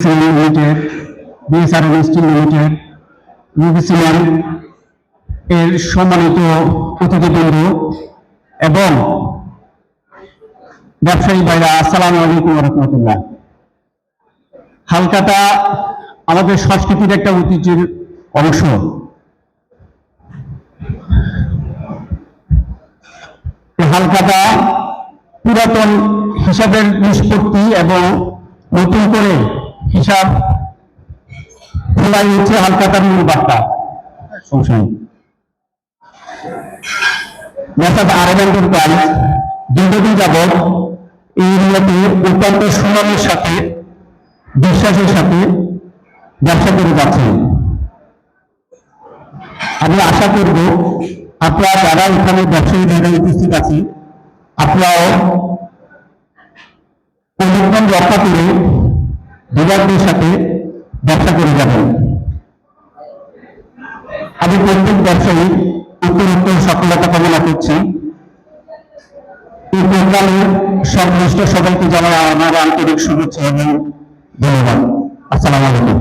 Limited, বিএসআরএল still limited, রুবিসিমেন্ট এর সম্মানিত অতিথিবৃন্দ এবং ব্যবসায়ী ভাইরা, আসসালামু আলাইকুম ওয়া রাহমাতুল্লাহ। হালকাতা আমাদের সংস্কৃতির একটা ঐতিহ্যের অংশ। হালকাতা পুরাতন হিসাবের নিষ্পত্তি এবং নতুন করে হিসাব খোলাই হচ্ছে হালকাতার মূল বার্তা। দীর্ঘদিন যাবৎ এই এরিয়াতে অত্যন্ত সুনামের সাথে বিশ্বাসের সাথে ব্যবসা করে যাচ্ছেন। আমি আশা করব আপনারা যারা এখানে ব্যবসায়ী যারা উপস্থিত আছেন, আপনারাও কোন রক্ষা করে বিভাগের সাথে ব্যবসা করে যাবেন। আমি প্রত্যেক ব্যবসায়ী উত্তরোত্তর সফলতা কামনা করছি। এই প্রোগ্রামে সংশ্লিষ্ট সবাইকে জানাই আমার আন্তরিক শুভেচ্ছা এবং ধন্যবাদ। আসসালামু আলাইকুম।